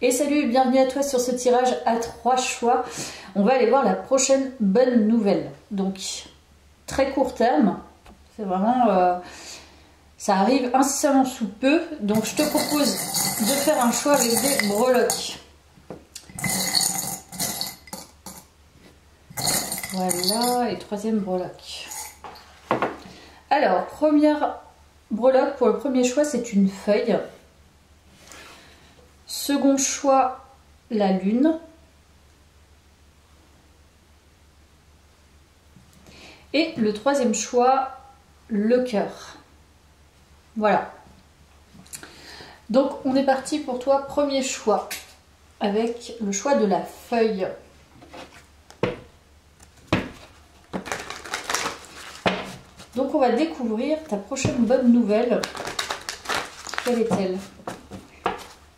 Et salut et bienvenue à toi sur ce tirage à 3 choix. On va aller voir la prochaine bonne nouvelle. Donc, très court terme. C'est vraiment... ça arrive incessamment sous peu. Donc, je te propose de faire un choix avec des breloques. Voilà, et troisième breloque. Alors, première breloque pour le premier choix, c'est une feuille. Second choix, la lune. Et le troisième choix, le cœur. Voilà. Donc on est parti pour toi, premier choix, avec le choix de la feuille. Donc on va découvrir ta prochaine bonne nouvelle. Quelle est-elle?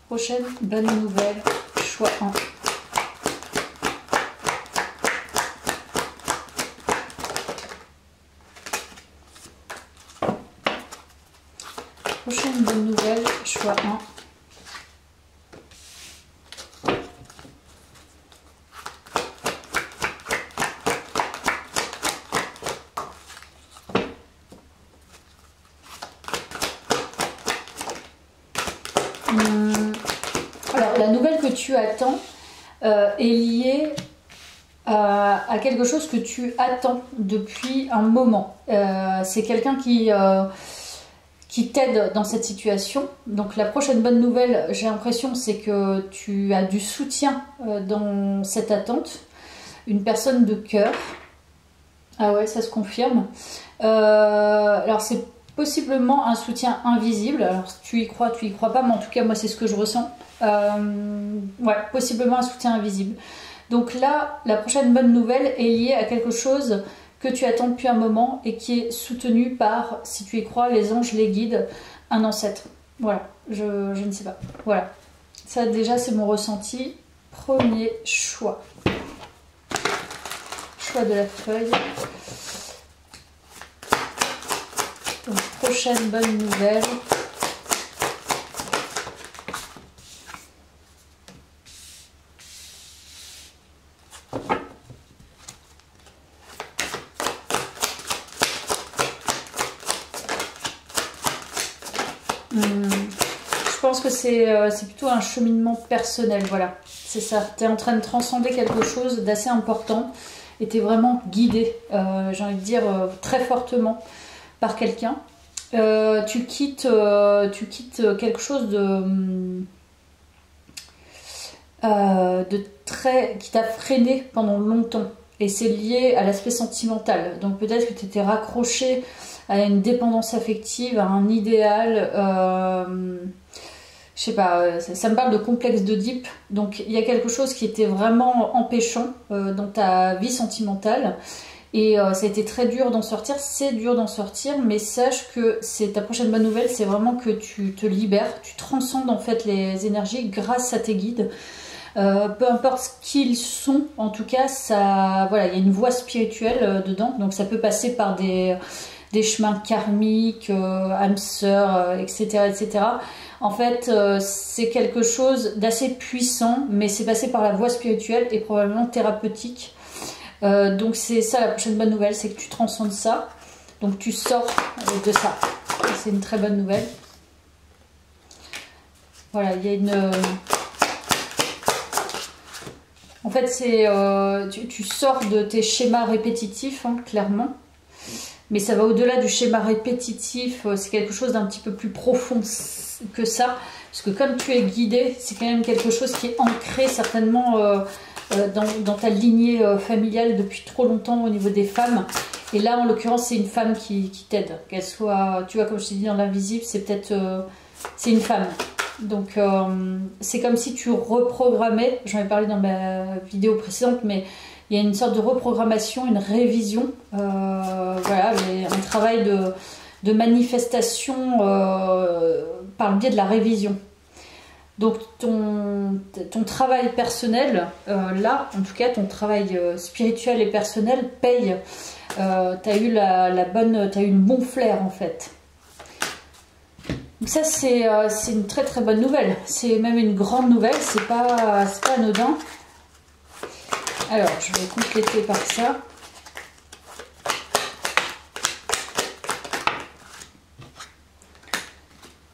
Prochaine bonne nouvelle, choix 1. Prochaine bonne nouvelle, choix 1. Alors, la nouvelle que tu attends est liée à quelque chose que tu attends depuis un moment. C'est quelqu'un qui t'aide dans cette situation. Donc la prochaine bonne nouvelle, j'ai l'impression, c'est que tu as du soutien dans cette attente. Une personne de cœur. Ah ouais, ça se confirme. Alors c'est possiblement un soutien invisible. Alors tu y crois pas, mais en tout cas moi c'est ce que je ressens. Ouais, possiblement un soutien invisible. Donc là, la prochaine bonne nouvelle est liée à quelque chose que tu attends depuis un moment et qui est soutenu par, si tu y crois, les anges, les guides, un ancêtre. Voilà, je ne sais pas. Voilà, ça déjà c'est mon ressenti. Premier choix. Choix de la feuille. Donc, prochaine bonne nouvelle. Je pense que c'est plutôt un cheminement personnel, voilà, c'est ça. Tu es en train de transcender quelque chose d'assez important et tu es vraiment guidé, j'ai envie de dire, très fortement par quelqu'un. Tu quittes quelque chose qui t'a freiné pendant longtemps et c'est lié à l'aspect sentimental. Donc peut-être que tu étais raccroché à une dépendance affective, à un idéal, je sais pas, ça me parle de complexe d'Oedipe. Donc il y a quelque chose qui était vraiment empêchant dans ta vie sentimentale et ça a été très dur d'en sortir. C'est dur d'en sortir, mais sache que c'est ta prochaine bonne nouvelle, c'est vraiment que tu te libères, tu transcendes en fait les énergies grâce à tes guides. Peu importe ce qu'ils sont, en tout cas, ça, voilà, il y a une voie spirituelle dedans, donc ça peut passer par des chemins karmiques, âmes sœurs, etc., etc. En fait, c'est quelque chose d'assez puissant, mais c'est passé par la voie spirituelle et probablement thérapeutique. Donc c'est ça la prochaine bonne nouvelle, c'est que tu transcendes ça. Donc tu sors de ça. C'est une très bonne nouvelle. Voilà, il y a une... En fait, c'est tu sors de tes schémas répétitifs, hein, clairement. Mais ça va au-delà du schéma répétitif, c'est quelque chose d'un petit peu plus profond que ça. Parce que comme tu es guidé, c'est quand même quelque chose qui est ancré certainement dans ta lignée familiale depuis trop longtemps au niveau des femmes. Et là, en l'occurrence, c'est une femme qui t'aide. Qu'elle soit, tu vois, comme je t'ai dit, dans l'invisible, c'est peut-être... c'est une femme. Donc, c'est comme si tu reprogrammais, j'en ai parlé dans ma vidéo précédente, mais... il y a une sorte de reprogrammation, une révision, voilà, un travail de manifestation par le biais de la révision. Donc ton travail personnel, là, en tout cas, ton travail spirituel et personnel paye. Tu as eu t'as eu une bon flair en fait. Ça, c'est une très très bonne nouvelle. C'est même une grande nouvelle, c'est pas anodin. Alors, je vais compléter par ça.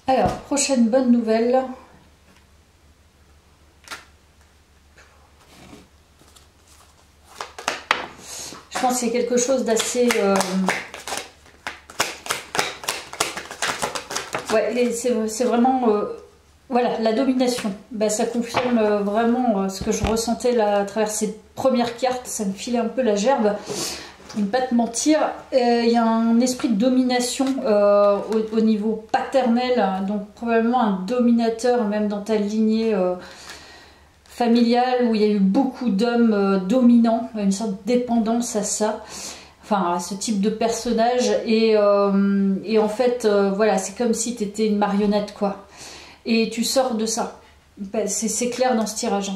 Alors, prochaine bonne nouvelle. Je pense que c'est quelque chose d'assez... Ouais, c'est vraiment... voilà, la domination. Ben, ça confirme vraiment ce que je ressentais là à travers ces premières cartes. Ça me filait un peu la gerbe. Pour ne pas te mentir, il y a un esprit de domination au niveau paternel. Donc probablement un dominateur, même dans ta lignée familiale, où il y a eu beaucoup d'hommes dominants. Une sorte de dépendance à ça. Enfin, à ce type de personnage. Et en fait, voilà, c'est comme si tu étais une marionnette, quoi. Et tu sors de ça. C'est clair dans ce tirage.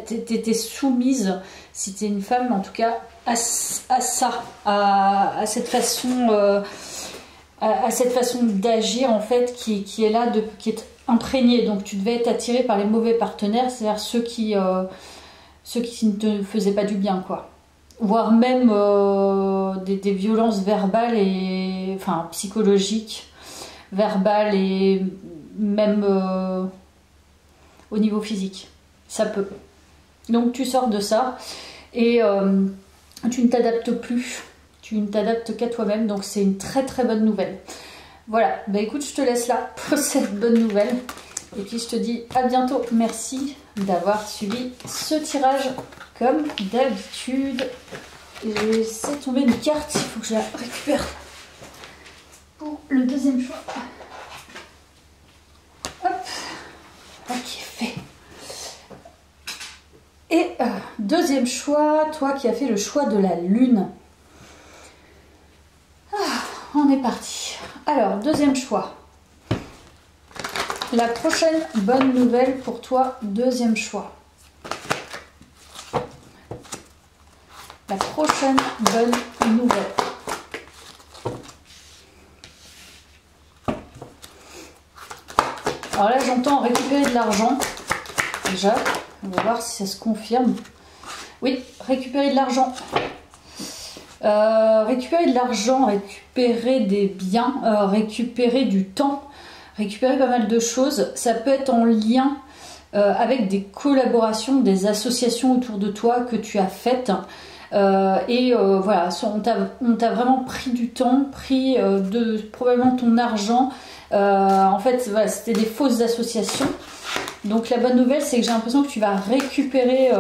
T'étais soumise, si t'es une femme en tout cas, à ça, à cette façon, à cette façon d'agir en fait qui est là, qui est imprégnée. Donc tu devais être attiré par les mauvais partenaires, c'est-à-dire ceux qui ne te faisaient pas du bien, quoi. Voire même des violences verbales et enfin psychologiques, verbales et même au niveau physique, ça peut. Donc tu sors de ça et tu ne t'adaptes plus, tu ne t'adaptes qu'à toi-même, donc c'est une très très bonne nouvelle. Voilà, bah écoute, je te laisse là pour cette bonne nouvelle et puis je te dis à bientôt. Merci d'avoir suivi ce tirage comme d'habitude. Et j'ai laissé tomber une carte, il faut que je la récupère pour le deuxième choix. Hop, ok, fait. Et deuxième choix, toi qui as fait le choix de la lune. On est parti. Alors, deuxième choix. La prochaine bonne nouvelle pour toi, deuxième choix. La prochaine bonne nouvelle. Alors là, j'entends récupérer de l'argent. Déjà, on va voir si ça se confirme. Oui, récupérer de l'argent. Récupérer de l'argent, récupérer des biens, récupérer du temps, récupérer pas mal de choses. Ça peut être en lien avec des collaborations, des associations autour de toi que tu as faites. Voilà, on t'a vraiment pris du temps, pris probablement ton argent. En fait, voilà, c'était des fausses associations. Donc la bonne nouvelle, c'est que j'ai l'impression que tu vas récupérer,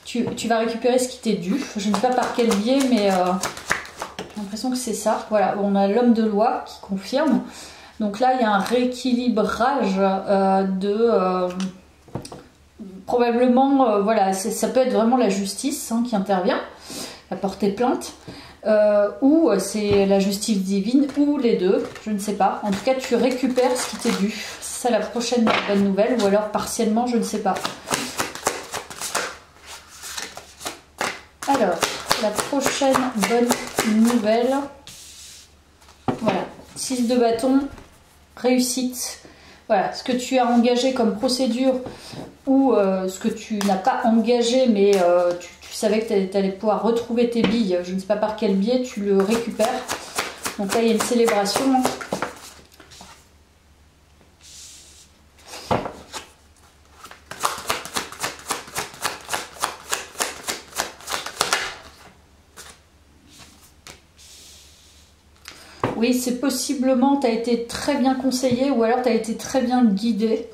tu vas récupérer ce qui t'est dû. Je ne sais pas par quel biais, mais j'ai l'impression que c'est ça. Voilà, on a l'homme de loi qui confirme. Donc là, il y a un rééquilibrage probablement, voilà, ça peut être vraiment la justice qui intervient, à porter plainte, ou c'est la justice divine, ou les deux, je ne sais pas. En tout cas, tu récupères ce qui t'est dû. C'est ça la prochaine bonne nouvelle, ou alors partiellement, je ne sais pas. Alors, la prochaine bonne nouvelle, voilà, 6 de bâton, réussite. Voilà, ce que tu as engagé comme procédure ou ce que tu n'as pas engagé, mais tu savais que tu allais pouvoir retrouver tes billes, je ne sais pas par quel biais, tu le récupères. Donc là, il y a une célébration. Oui, c'est possiblement, tu as été très bien conseillé ou alors tu as été très bien guidé.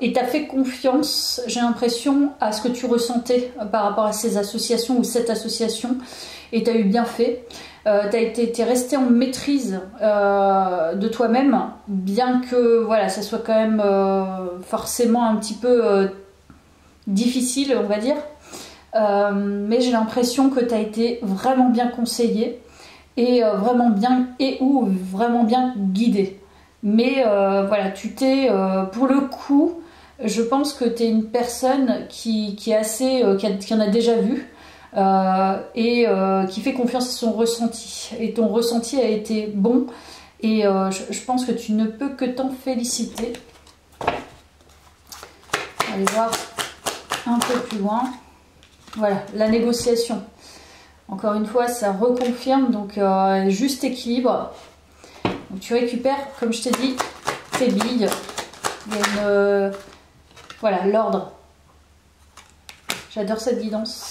Et tu as fait confiance, j'ai l'impression, à ce que tu ressentais par rapport à ces associations ou cette association. Et tu as eu bien fait. T'es resté en maîtrise de toi-même, bien que voilà, ça soit quand même forcément un petit peu difficile, on va dire. Mais j'ai l'impression que tu as été vraiment bien conseillé. Et vraiment bien guidé. Mais voilà, tu t'es, pour le coup, je pense que tu es une personne qui est assez, qui en a déjà vu et qui fait confiance à son ressenti. Et ton ressenti a été bon Et je pense que tu ne peux que t'en féliciter. On va aller voir un peu plus loin. Voilà, la négociation. Encore une fois, ça reconfirme, donc juste équilibre. Donc tu récupères, comme je t'ai dit, tes billes. Il y a une... voilà, l'ordre. J'adore cette guidance.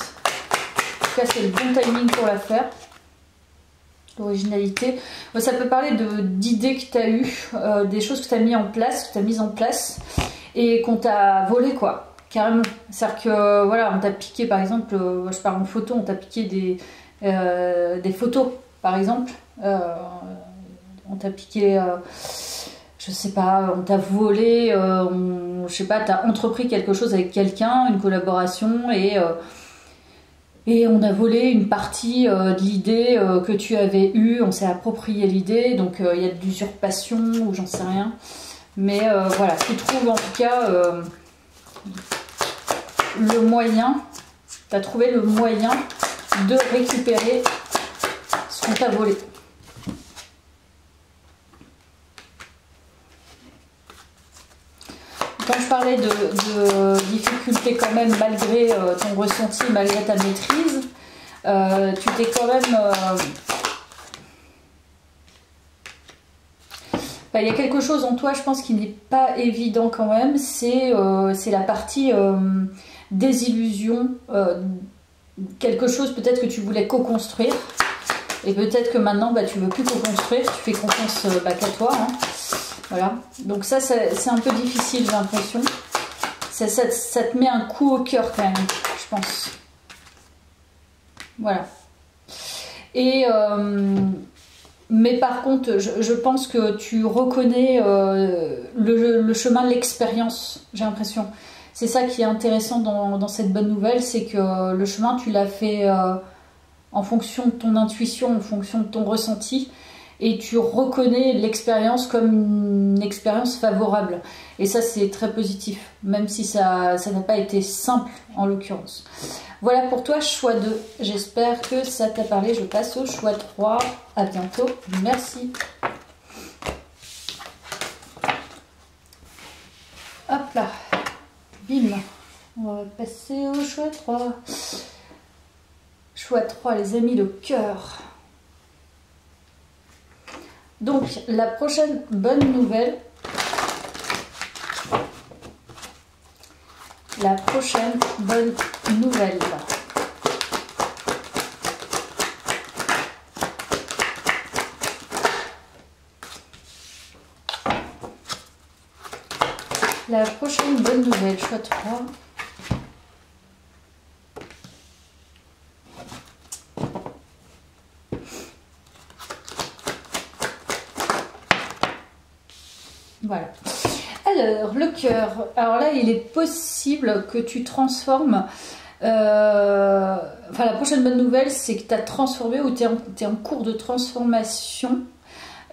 En tout cas, c'est le bon timing pour la faire. L'originalité. Ça peut parler d'idées que tu as eues, des choses que tu as mis en place, que tu as mises en place et qu'on t'a volé, quoi. Carrément. C'est-à-dire que, voilà, on t'a piqué, par exemple, je parle en photo, on t'a piqué des photos, par exemple. On t'a piqué, je sais pas, on t'a volé, je sais pas, t'as entrepris quelque chose avec quelqu'un, une collaboration, et on a volé une partie de l'idée que tu avais eue, on s'est approprié l'idée, donc il y a de l'usurpation, ou j'en sais rien. Mais voilà, tu trouves en tout cas le moyen, tu as trouvé le moyen de récupérer ce qu'on t'a volé. Quand je parlais de difficultés quand même malgré ton ressenti, malgré ta maîtrise, tu t'es quand même... il y a quelque chose en toi, je pense, qui n'est pas évident quand même, c'est la partie désillusion, quelque chose peut-être que tu voulais co-construire, et peut-être que maintenant tu veux plus co-construire, tu fais confiance qu'à toi, hein. Voilà, donc ça c'est un peu difficile, j'ai l'impression. Ça te met un coup au cœur quand même, je pense. Voilà. Et mais par contre, je pense que tu reconnais le chemin de l'expérience, j'ai l'impression. C'est ça qui est intéressant dans cette bonne nouvelle, c'est que le chemin, tu l'as fait en fonction de ton intuition, en fonction de ton ressenti. Et tu reconnais l'expérience comme une expérience favorable. Et ça, c'est très positif, même si ça n'a pas été simple en l'occurrence. Voilà pour toi, choix 2. J'espère que ça t'a parlé. Je passe au choix 3. À bientôt. Merci. Hop là. Bim. On va passer au choix 3. Choix 3, les amis, le cœur. Donc, la prochaine bonne nouvelle, la prochaine bonne nouvelle, choix 3. Voilà. Alors, le cœur. Alors là, il est possible que tu transformes... la prochaine bonne nouvelle, c'est que tu as transformé ou tu es en cours de transformation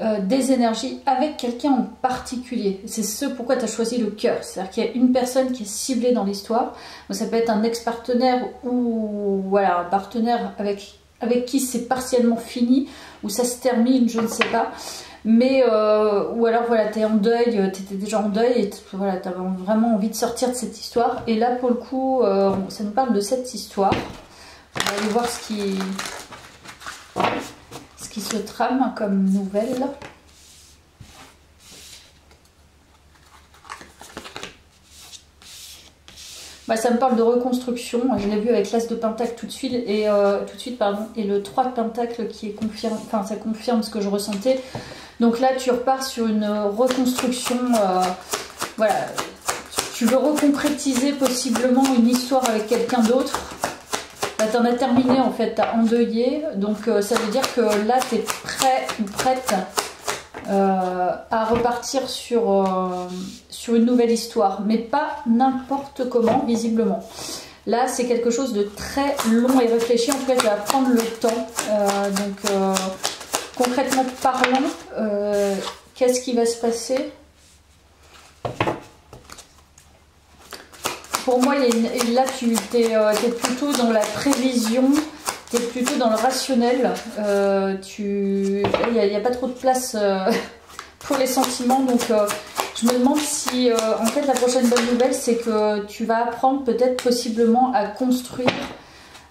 des énergies avec quelqu'un en particulier. C'est ce pourquoi tu as choisi le cœur. C'est-à-dire qu'il y a une personne qui est ciblée dans l'histoire. Ça peut être un ex-partenaire ou voilà, un partenaire avec qui c'est partiellement fini, ou ça se termine, je ne sais pas. Mais, ou alors voilà, tu es en deuil, tu étais déjà en deuil et voilà, tu avais vraiment envie de sortir de cette histoire. Et là, pour le coup, ça nous parle de cette histoire. On va aller voir ce qui se trame comme nouvelle. Ça me parle de reconstruction. Je l'ai vu avec l'As de Pentacle tout de suite, et le 3 de Pentacle qui est confirme, enfin ça confirme ce que je ressentais. Donc là tu repars sur une reconstruction, voilà, tu veux reconcrétiser possiblement une histoire avec quelqu'un d'autre. Là tu en as terminé en fait, tu as endeuillé, donc ça veut dire que là tu es prêt ou prête à repartir sur une nouvelle histoire, mais pas n'importe comment visiblement. Là c'est quelque chose de très long et réfléchi, en tout cas tu vas prendre le temps, concrètement parlant, qu'est-ce qui va se passer? Pour moi, là, tu es plutôt dans la prévision, tu es plutôt dans le rationnel. Il n'y a pas trop de place pour les sentiments. Donc je me demande si en fait la prochaine bonne nouvelle, c'est que tu vas apprendre peut-être possiblement à construire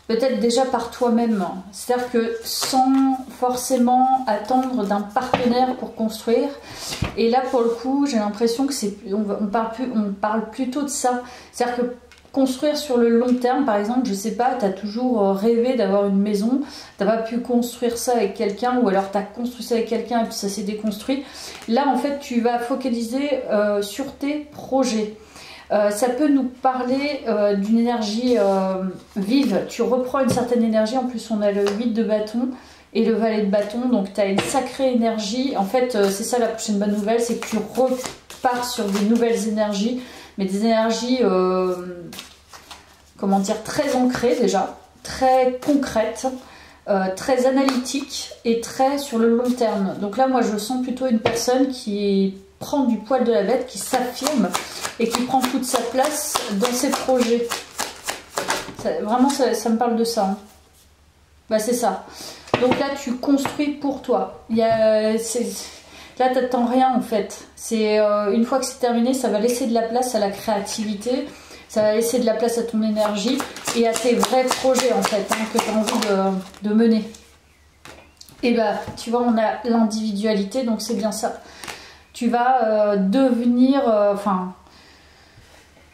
peut-être déjà par toi-même. C'est-à-dire que sans forcément attendre d'un partenaire pour construire. Et là, pour le coup, j'ai l'impression que on parle plutôt de ça. C'est-à-dire que construire sur le long terme, par exemple, je sais pas, tu as toujours rêvé d'avoir une maison, tu n'as pas pu construire ça avec quelqu'un, ou alors tu as construit ça avec quelqu'un et puis ça s'est déconstruit. Là, en fait, tu vas focaliser sur tes projets. Ça peut nous parler d'une énergie vive. Tu reprends une certaine énergie. En plus, on a le 8 de bâton et le valet de bâton. Donc, tu as une sacrée énergie. En fait, c'est ça la prochaine bonne nouvelle. C'est que tu repars sur des nouvelles énergies. Mais des énergies, comment dire, très ancrées déjà. Très concrètes. Très analytiques et très sur le long terme. Donc là, moi, je sens plutôt une personne qui prend du poil de la bête, qui s'affirme et qui prend toute sa place dans ses projets. Vraiment, ça me parle de ça. Hein. Bah, c'est ça. Donc là, tu construis pour toi. Là, tu n'attends rien en fait. Une fois que c'est terminé, ça va laisser de la place à la créativité. Ça va laisser de la place à ton énergie et à tes vrais projets en fait, hein, que tu as envie de mener. Et bah, tu vois, on a l'individualité, donc c'est bien ça. Tu vas devenir,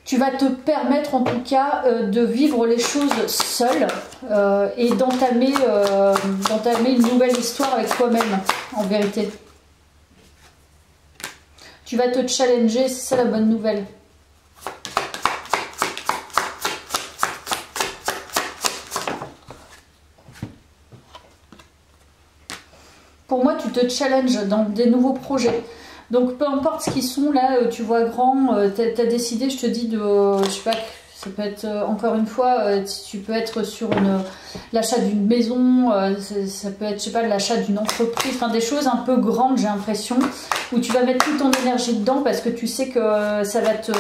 tu vas te permettre en tout cas de vivre les choses seul et d'entamer une nouvelle histoire avec toi-même, en vérité. Tu vas te challenger, c'est ça la bonne nouvelle. Pour moi, tu te challenges dans des nouveaux projets. Donc, peu importe ce qu'ils sont, là, tu vois grand, tu as décidé, je te dis, je sais pas, ça peut être, encore une fois, tu peux être sur l'achat d'une maison, ça peut être, je sais pas, l'achat d'une entreprise, enfin des choses un peu grandes, j'ai l'impression, où tu vas mettre toute ton énergie dedans parce que tu sais que ça va te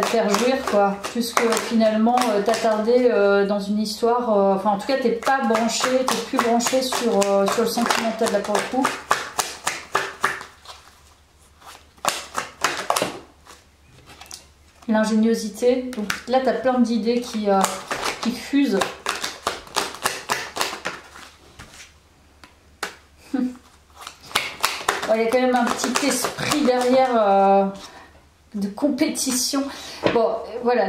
faire jouir, quoi. Plus que finalement t'attarder dans une histoire, enfin en tout cas t'es pas branché, t'es plus branché sur le sentimental là pour le coup. L'ingéniosité, donc là tu as plein d'idées qui fusent. Il y a quand même un petit esprit derrière de compétition. Bon, voilà,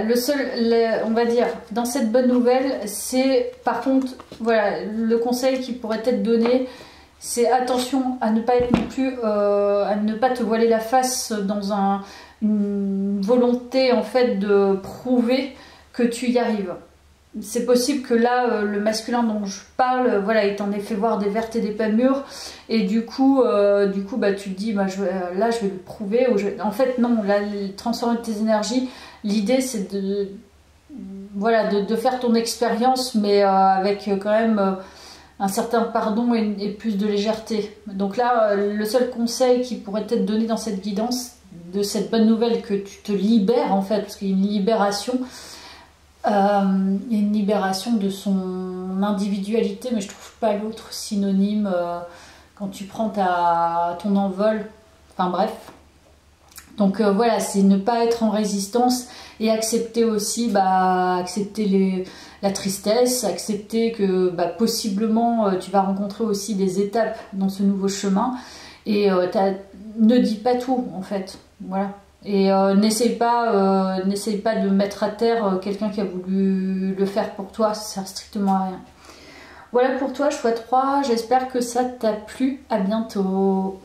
on va dire, dans cette bonne nouvelle, c'est par contre, voilà, le conseil qui pourrait être donné, c'est attention à ne pas être non plus, à ne pas te voiler la face dans une volonté en fait de prouver que tu y arrives. C'est possible que là, le masculin dont je parle, voilà, il t'en ait fait voir des vertes et des pas mûres, et du coup, bah, tu te dis, bah, là, je vais le prouver. En fait, non, là, transformer tes énergies, l'idée, c'est voilà, de faire ton expérience, mais avec quand même un certain pardon et plus de légèreté. Donc là, le seul conseil qui pourrait être donné dans cette guidance, de cette bonne nouvelle, que tu te libères, en fait, parce qu'il y a une libération. Il y a une libération de son individualité, mais je trouve pas l'autre synonyme quand tu prends ton envol. Enfin bref. Donc voilà, c'est ne pas être en résistance et accepter aussi, accepter la tristesse, accepter que possiblement tu vas rencontrer aussi des étapes dans ce nouveau chemin. Et ne dis pas tout en fait. Voilà. Et n'essaye pas de mettre à terre quelqu'un qui a voulu le faire pour toi, ça sert strictement à rien. Voilà pour toi, choix 3, j'espère que ça t'a plu, à bientôt.